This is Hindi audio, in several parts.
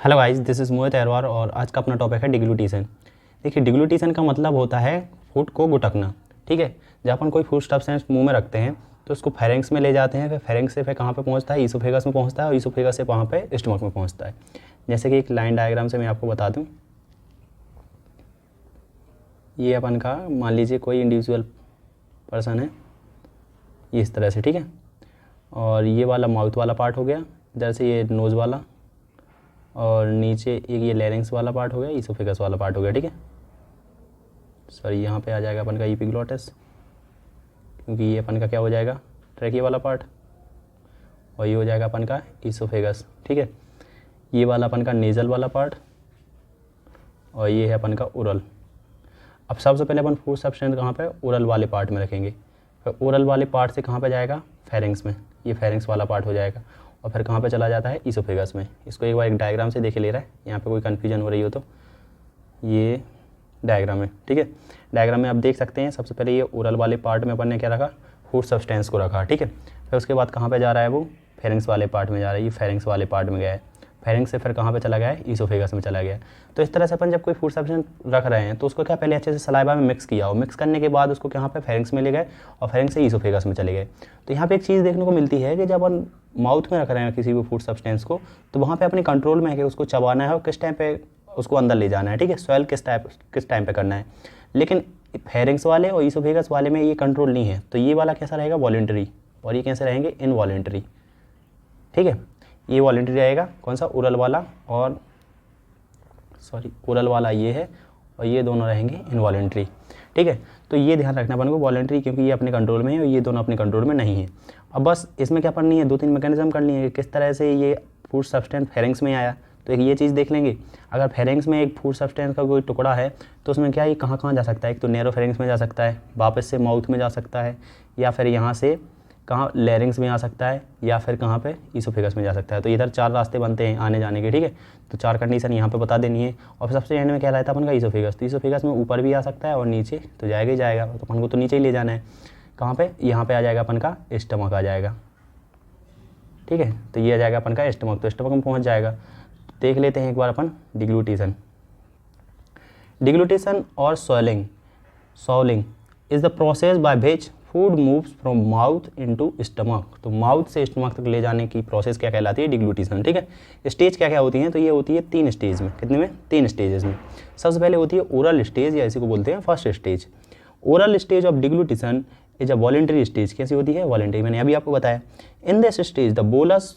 हेलो गाइस, दिस इज़ मोहित अहरवार और आज का अपना टॉपिक है डिग्लूटिशन। देखिए, डिग्लूटिशन का मतलब होता है फूड को गुटकना। ठीक है, जब अपन कोई फूड सब्सटेंस मुंह में रखते हैं तो उसको फेरेंक्स में ले जाते हैं, फिर फेरेंक्स से फिर कहाँ पे पहुंचता है, ईसोफेगस में पहुंचता है और ईसोफेगस से वहाँ पे स्टमक में पहुंचता है। जैसे कि एक लाइन डायग्राम से मैं आपको बता दूँ, ये अपन का मान लीजिए कोई इंडिविजुअल पर्सन है, ये इस तरह से। ठीक है, और ये वाला माउथ वाला पार्ट हो गया, इधर से ये नोज़ वाला, और नीचे एक ये लैरिंग्स वाला पार्ट हो गया, ईसोफेगस वाला पार्ट हो गया। ठीक है, सॉरी यहाँ पे आ जाएगा अपन का एपिग्लॉटिस, क्योंकि ये अपन का क्या हो जाएगा, ट्रैकिया वाला पार्ट, और ये हो जाएगा अपन का ईसोफेगस। ठीक है, ये वाला अपन का नेजल वाला पार्ट, और ये है अपन का ओरल। अब सबसे पहले अपन फूड सब्सटेंस कहाँ पे, ओरल वाले पार्ट में रखेंगे। फिर ओरल वाले पार्ट से कहाँ पे जाएगा, फेरिंग्स में, ये फेरिंग्स वाला पार्ट हो जाएगा, और फिर कहाँ पे चला जाता है, ईसोफेगस में। इसको एक बार एक डायग्राम से देखे ले रहा है, यहाँ पे कोई कन्फ्यूजन हो रही हो तो ये डायग्राम है। ठीक है, डायग्राम में आप देख सकते हैं, सबसे पहले ये ओरल वाले पार्ट में अपन ने क्या रखा, फूड सब्सटेंस को रखा। ठीक है, फिर उसके बाद कहाँ पे जा रहा है, वो फेरिंग्स वाले पार्ट में जा रहा है, ये फेरिंग्स वाले पार्ट में गया है, फेरिंग्स से फिर कहाँ पे चला गया है, ईसोफेगस में चला गया। तो इस तरह से अपन जब कोई फूड सब्सटेंस रख रहे हैं तो उसको क्या पहले अच्छे से सलाइवा में मिक्स किया हो, मिक्स करने के बाद उसको कहाँ पे, फेरिंग्स में ले गए, और फेरिंग्स से ईसोफेगस में चले गए। तो यहाँ पे एक चीज़ देखने को मिलती है कि जब अपन माउथ में रख रहे हैं किसी भी फूड सब्सटेंस को, तो वहाँ पे अपने कंट्रोल में है कि उसको चबाना है और किस टाइम पे उसको अंदर ले जाना है। ठीक है, स्वेल किस टाइम पे करना है। लेकिन फेरिंग्स वाले और ईसोफेगस वाले में ये कंट्रोल नहीं है, तो ये वाला कैसा रहेगा, वॉलंटरी, और ये कैसे रहेंगे, इनवॉलंटरी। ठीक है, ये वॉलंटरी रहेगा कौन सा, ओरल वाला, और सॉरी ओरल वाला ये है, और ये दोनों रहेंगे इनवॉलंटरी। ठीक है, तो ये ध्यान रखना अपन को, वॉलंटरी क्योंकि ये अपने कंट्रोल में है और ये दोनों अपने कंट्रोल में नहीं है। अब बस इसमें क्या पढ़नी है, दो तीन मैकेनिज्म करनी है कि किस तरह से ये फूड सब्सटेंस फेरिंग्स में आया। तो एक ये चीज़ देख लेंगे, अगर फेरिंग्स में एक फूड सब्सटेंस का कोई टुकड़ा है तो उसमें क्या, ये कहाँ कहाँ जा सकता है, एक तो नैरो फेरिंग्स में जा सकता है, वापस से माउथ में जा सकता है, या फिर यहाँ से कहाँ लैरिंग्स में आ सकता है, या फिर कहाँ पे, ईसोफेगस में जा सकता है। तो इधर चार रास्ते बनते हैं आने जाने के। ठीक है, तो चार कंडीशन यहाँ पे बता देनी है, और फिर सबसे एंड में क्या रहता है अपन का, ईसोफेगस। तो ईसोफेगस में ऊपर भी आ सकता है और नीचे तो जाएगा ही जाएगा, तो अपन को तो नीचे ही ले जाना है। कहाँ पे, यहाँ पे आ जाएगा अपन का स्टमक आ जाएगा। ठीक है, तो ये आ जाएगा अपन का स्टमक, तो स्टमक में पहुँच जाएगा। देख लेते हैं एक बार अपन डिग्लूटिशन। डिग्लूटिशन और swallowing is the process by which food moves from mouth into stomach. तो माउथ से स्टमक तक ले जाने की प्रोसेस क्या कहलाती है, डिग्लूटिशन। ठीक है, स्टेज क्या क्या होती हैं, तो ये होती है तीन स्टेज में। कितने में, तीन स्टेजेस में। सबसे पहले होती है ओरल स्टेज, या इसी को बोलते हैं first stage. Oral stage of deglutition is a voluntary stage. कैसी होती है, वॉलंटरी, मैंने अभी आपको बताया। In this stage the bolus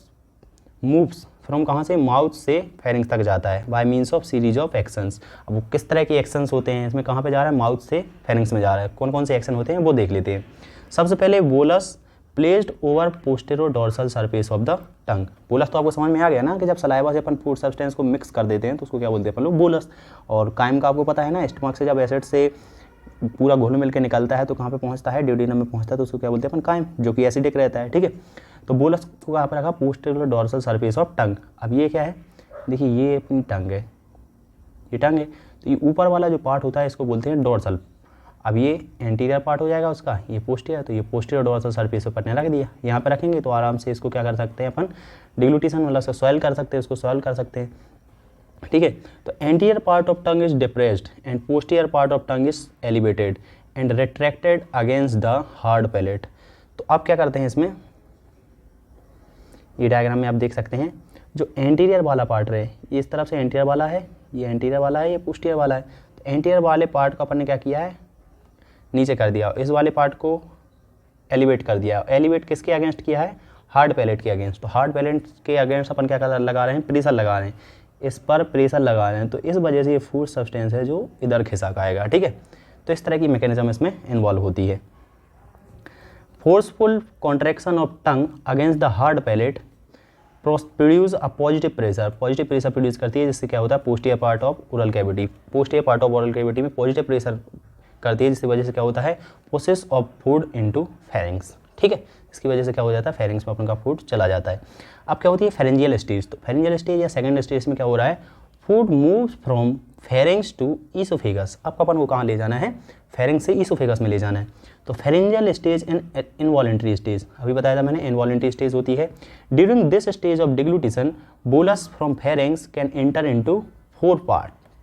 moves from कहाँ से, माउथ से फेरिंग्स तक जाता है by means of series of actions. अब वो किस तरह के एक्शंस होते हैं, इसमें कहाँ पे जा रहा है, माउथ से फेरिंग्स में जा रहा है। कौन कौन से एक्शन होते हैं वो देख लेते हैं। सबसे पहले bolus placed over postero dorsal surface of the tongue. Bolus तो आपको समझ में आ गया ना, कि जब सलाइवा से अपन फूड सब्सटेंस को मिक्स कर देते हैं तो उसको क्या बोलते हैं अपन लोग, बोलस। और काइम का आपको पता है ना, स्टमक से जब एसिड से पूरा घुल मिल के निकलता है तो कहाँ पे पहुँचता है, ड्यूडेनम में पहुँचता है, तो उसको क्या बोलते हैं अपन, काइम, जो कि एसिडिक रहता है। ठीक है, तो बोलस को कहाँ पर रखा, posterior dorsal surface of tongue. अब ये क्या है, देखिए ये अपनी टंग है, ये टंग है, तो ये ऊपर वाला जो पार्ट होता है इसको बोलते हैं डोर्सल। अब ये एंटीरियर पार्ट हो जाएगा उसका, ये पोस्टीरियर, तो ये पोस्टीरियर डोर्सल सरफेस पर रख दिया। यहाँ पे रखेंगे तो आराम से इसको क्या कर सकते हैं अपन, डिग्लूटिशन मतलब से सॉइल कर सकते हैं, इसको सॉइल कर सकते हैं। ठीक है, तो anterior part of tongue is depressed and posterior part of tongue is elevated and retracted against the hard palate. तो आप क्या करते हैं इसमें, ये डायग्राम में आप देख सकते हैं, जो एंटीरियर वाला पार्ट रहे, ये इस तरफ से एंटीरियर वाला है, ये एंटीरियर वाला है, ये पोस्टीरियर वाला है। तो एंटीरियर वाले पार्ट को अपन ने क्या किया है, नीचे कर दिया, इस वाले पार्ट को एलिवेट कर दिया। एलिवेट किसके अगेंस्ट किया है, हार्ड पैलेट के अगेंस्ट। तो हार्ड पैलेट के अगेंस्ट अपन क्या कर लगा रहे हैं, प्रेशर लगा रहे हैं, इस पर प्रेशर लगा रहे हैं, तो इस वजह से ये फूड सब्सटेंस है जो इधर खिसक आएगा। ठीक है, तो इस तरह की मैकेनिज्म इसमें इन्वॉल्व होती है। Forceful contraction of tongue against the hard palate produce a positive pressure produce करती है, जिससे क्या होता है, posterior part of oral cavity, posterior part of oral cavity में पॉजिटिव प्रेशर करती है, जिसकी वजह से क्या होता है, process of food into pharynx. ठीक है, इसकी वजह से क्या हो जाता है, फेरिंग्स में अपन का फूड चला जाता है। अब क्या होती है, फेरेंजियल स्टेज। तो फेरेंजियल स्टेज या सेकंड स्टेज में क्या हो रहा है, food moves from pharynx to oesophagus. अब अपन को कहाँ ले जाना है, फेरिंग्स से ईसोफेगस में ले जाना है। तो pharyngeal stage and involuntary stage, अभी बताया था मैंने, इनवॉलेंट्री स्टेज होती है। During this stage of deglutition bolus from pharynx can enter into 4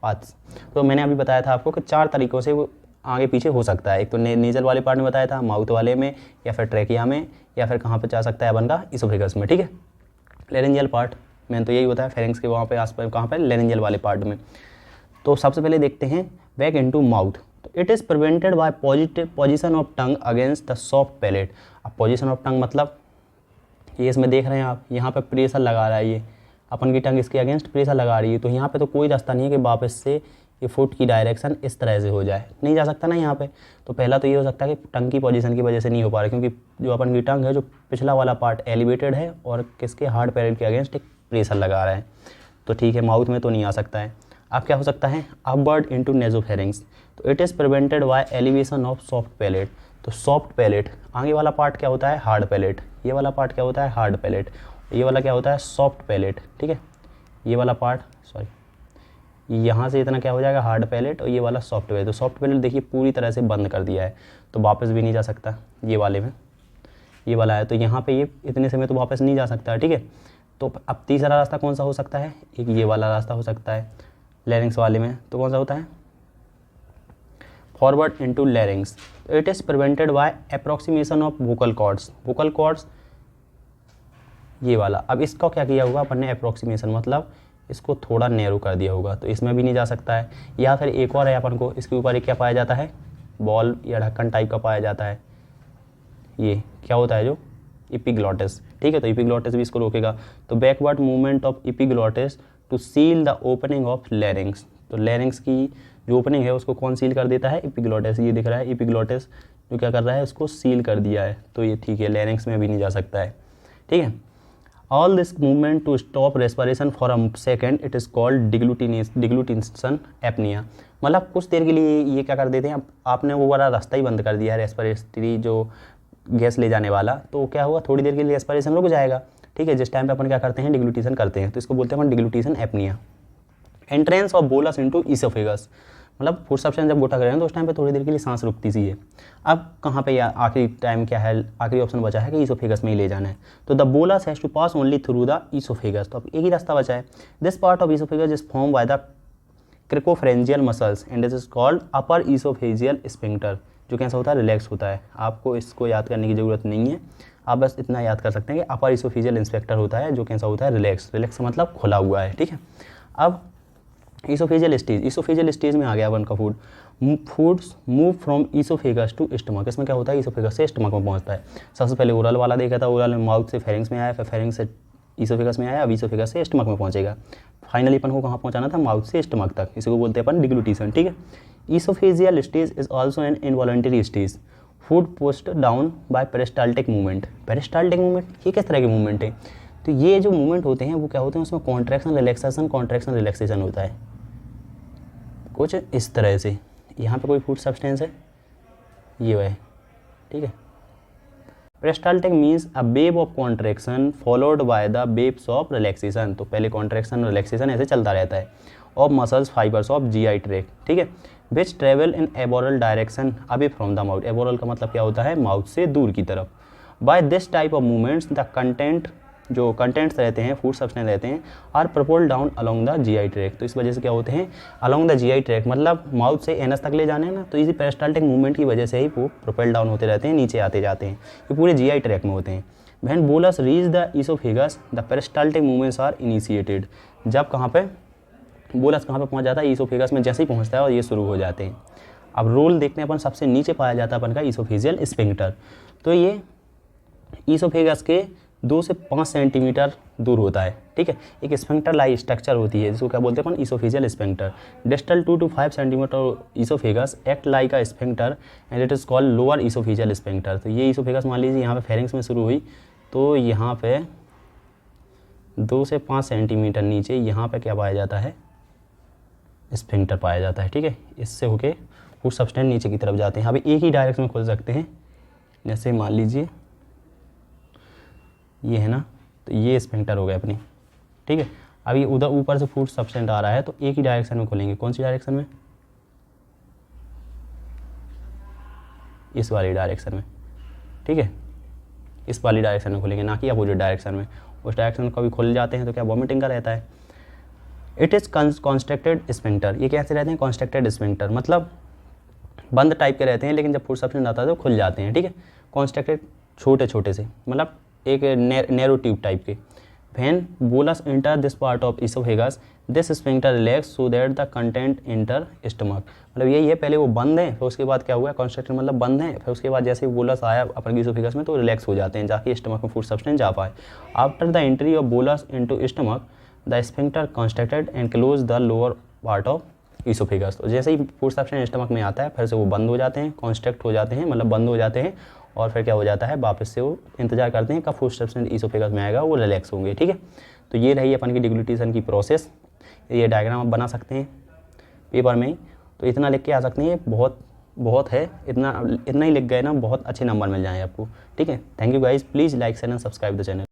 parts. तो मैंने अभी बताया था आपको कि 4 तरीक़ों से वो आगे पीछे हो सकता है। एक तो नेजल वाले पार्ट में बताया था, माउथ वाले में, या फिर ट्रैकिया में, या फिर कहाँ पे जा सकता है अपन का, ईसोफेगस में, ठीक है। लेरेंजियल पार्ट मेन तो यही होता है फेरिंग्स के वहाँ पे आसपास, कहाँ पे, लेरेंजियल वाले पार्ट में। तो सबसे पहले देखते हैं बैक इनटू माउथ। तो it is prevented by position of tongue against the soft palate. अब पोजीशन ऑफ टंग मतलब ये इसमें देख रहे हैं आप, यहाँ पे प्रेशर लगा रहा है, ये अपन की टंग इसके अगेंस्ट प्रेशर लगा रही है। तो यहाँ पे तो कोई रास्ता नहीं है कि वापस से ये फुट की डायरेक्शन इस तरह से हो जाए, नहीं जा सकता ना यहाँ पे। तो पहला तो ये हो सकता है कि टंग की पोजीशन की वजह से नहीं हो पा रहा, क्योंकि जो अपन की टंग है, जो पिछला वाला पार्ट एलिवेटेड है और किसके, हार्ड पैलेट के अगेंस्ट एक प्रेशर लगा रहा है। तो ठीक है, माउथ में तो नहीं आ सकता है। अब क्या हो सकता है, अपवर्ड इनटू नेजोफेरिंग्स। तो it is prevented by elevation of soft palate. तो सॉफ्ट पैलेट, आगे वाला पार्ट क्या होता है, हार्ड पैलेट। ये वाला पार्ट क्या होता है, हार्ड पैलेट। ये वाला क्या होता है, सॉफ्ट पैलेट, ठीक है। ये वाला पार्ट, सॉरी, यहाँ से इतना क्या हो जाएगा, हार्ड पैलेट, और ये वाला सॉफ्ट पैलेट। तो सॉफ्ट पैलेट देखिए पूरी तरह से बंद कर दिया है, तो वापस भी नहीं जा सकता। ये वाले में ये वाला है, तो यहाँ पे ये इतने समय तो वापस नहीं जा सकता है, ठीक है। तो अब तीसरा रास्ता कौन सा हो सकता है, एक ये वाला रास्ता हो सकता है लैरिंग्स वाले में। तो कौन सा होता है, forward into लैरिंग्स। It is prevented by approximation of vocal cords. Vocal cords ये वाला, अब इसका क्या किया होगा अपन ने, अप्रॉक्सीमेशन मतलब इसको थोड़ा नैरो कर दिया होगा, तो इसमें भी नहीं जा सकता है। या फिर एक और है अपन को, इसके ऊपर एक क्या पाया जाता है, बॉल या ढक्कन टाइप का पाया जाता है। ये क्या होता है, जो इपिग्लॉटिस, ठीक है। तो इपिग्लॉटिस भी इसको रोकेगा। तो backward movement of epiglottis to seal the opening of larynx. तो लैरिंग्स की जो ओपनिंग है उसको कौन सील कर देता है, इपिग्लॉटिस। ये दिख रहा है इपिग्लॉटिस जो क्या कर रहा है, उसको सील कर दिया है। तो ये ठीक है, लैरिंग्स में भी नहीं जा सकता है, ठीक है। All this movement to stop respiration for a second, it is called deglutition apnoea. मतलब कुछ देर के लिए ये क्या कर देते हैं, आपने वो वाला रास्ता ही बंद कर दिया है रेस्पिरेटरी, जो गैस ले जाने वाला। तो क्या होगा, थोड़ी देर के लिए रेस्पिरेशन रुक जाएगा, ठीक है। जिस टाइम पे अपन क्या करते हैं, डिग्लूटिशन करते हैं, तो इसको बोलते हैं अपन deglutition apnoea. Entrance of bolus into oesophagus, मतलब फूड सब्सटेंस जब गोटा करें तो उस टाइम पे थोड़ी देर के लिए सांस रुकती सी है। अब कहाँ पे आखिरी टाइम क्या है, आखिरी ऑप्शन बचा है कि ईसोफेगस में ही ले जाना है। तो the bolus has to pass only through the oesophagus. तो अब एक ही रास्ता बचा है। This part of oesophagus is form by the cricopharyngeal muscles and this is called upper oesophageal sphincter, जो कैसा होता है, रिलैक्स होता है। आपको इसको याद करने की ज़रूरत नहीं है, आप बस इतना याद कर सकते हैं कि अपर ईसोफेजियल इंस्पेक्टर होता है, जो कैसा होता है, रिलैक्स। रिलैक्स मतलब खुला हुआ है, ठीक है। अब ईसोफेजियल स्टेज, ईसोफेजियल स्टेज में आ गया अपन का foods move from oesophagus to stomach. इसमें क्या होता है, ईसोफेगस से स्टमक में पहुंचता है। सबसे पहले ओरल वाला देखा था, ओरल में माउथ से फेरिंग्स में आया, फिर फेरिंग्स से ईसोफेगस में आया, अब ईसोफेगस से स्टमक में पहुंचेगा। फाइनली अपन को कहाँ पहुंचाना था, माउथ से स्टमक तक। इसी को बोलते हैं अपन डिग्लूटिशन, ठीक है। Oesophageal stage is also an involuntary stage. Food pushed down by peristaltic movement. Peristaltic movement ये किस तरह के मूवमेंट है, तो ये जो मूवमेंट होते हैं वो क्या होते हैं, उसमें कॉन्ट्रैक्शन रिलैक्सेशन होता है कुछ इस तरह से। यहाँ पे कोई फूड सब्सटेंस है, ये है, ठीक है। Peristaltic means a wave of contraction followed by the waves of relaxation. तो पहले कॉन्ट्रैक्शन रिलैक्सेशन ऐसे चलता रहता है। Of muscles fibres of GI tract, ठीक है, which travel in aboral direction away from the mouth. Aboral का मतलब क्या होता है, माउथ से दूर की तरफ। By this type of movements the content, जो कंटेंट्स रहते हैं, फूड सब्सटेंस रहते हैं, are propel down along the GI tract. तो इस वजह से क्या होते हैं, अलोंग द जीआई ट्रैक्ट मतलब माउथ से एनस तक ले जाने हैं ना, तो इसी पेरिस्टाल्टिक मूवमेंट की वजह से ही वो प्रोपेल डाउन होते रहते हैं, नीचे आते जाते हैं। ये पूरे जीआई ट्रैक्ट में होते हैं। When bolus reach the oesophagus the peristaltic movements are initiated. जब कहाँ पे बोलस कहाँ पे पहुँच जाता है, ईसोफेगस में जैसे ही पहुँचता है और ये शुरू हो जाते हैं। अब रोल देखते हैं अपन, सबसे नीचे पाया जाता है अपन का ईसोफेजियल स्फिंक्टर। तो ये ईसोफेगस के 2 से 5 सेंटीमीटर दूर होता है, ठीक है। एक स्फिंक्टर लाई स्ट्रक्चर होती है जिसको क्या बोलते हैं अपन, oesophageal sphincter. Distal 2 to 5 centimetre oesophagus act like a sphincter and it is called lower oesophageal sphincter. तो ये ईसोफेगस मान लीजिए यहाँ पे फेरिंग्स में शुरू हुई, तो यहाँ पे 2 से 5 सेंटीमीटर नीचे यहाँ पे क्या पाया जाता है, स्फिंक्टर पाया जाता है, ठीक है। इससे होके फूड सब्सटेंस नीचे की तरफ जाते हैं। अभी एक ही डायरेक्शन में खुल सकते हैं, जैसे मान लीजिए ये है ना, तो ये स्फिंक्टर हो गया अपनी, ठीक है। अभी उधर ऊपर से फूड सब्सटेंस आ रहा है तो एक ही डायरेक्शन में खोलेंगे। कौन सी डायरेक्शन में? इस वाली डायरेक्शन में, ठीक है, इस वाली डायरेक्शन में खोलेंगे, ना कि अपोजिट डायरेक्शन में। उस डायरेक्शन में कभी खुल जाते हैं तो क्या वॉमिटिंग का रहता है। इट इज़ कॉन्स्ट्रक्टेड स्फिंक्टर, ये कैसे रहते हैं? कॉन्स्ट्रक्टेड स्फिंक्टर मतलब बंद टाइप के रहते हैं, लेकिन जब फूड सब्सटेंस आता है तो खुल जाते हैं, ठीक है। कॉन्स्ट्रक्टेड छोटे छोटे से, मतलब एक नैरो ट्यूब टाइप के। When bolus inter this part of oesophagus this sphincter relax so that the content inter stomach. मतलब यही है, पहले वो बंद है, फिर उसके बाद क्या हुआ, कॉन्स्ट्रक्टेड मतलब बंद है, फिर उसके बाद जैसे बोलस आया अपन की इसोफेगस में तो रिलैक्स हो जाते हैं, जाके स्टमक में फूड सब्सटेंस जा पाए। After the entry of bolus into stomach the sphincter constructed and close the lower part of oesophagus. तो जैसे ही फूड सब्सटेंस स्टमक में आता है फिर से वो बंद हो जाते हैं, कॉन्स्ट्रक्ट हो जाते हैं, मतलब बंद हो जाते हैं, और फिर क्या हो जाता है, वापस से वो इंतजार करते हैं कब फूड सब्सटेंस इसोफेगस में आएगा, वो रिलैक्स होंगे, ठीक है। तो ये रही अपन की डिग्लूटिशन की प्रोसेस। ये डायग्राम आप बना सकते हैं पेपर में ही, तो इतना लिख के आ सकते हैं, बहुत है, इतना ही लिख गए ना, बहुत अच्छे नंबर मिल जाएंगे आपको, ठीक है। Thank you guys, please like share and subscribe the channel.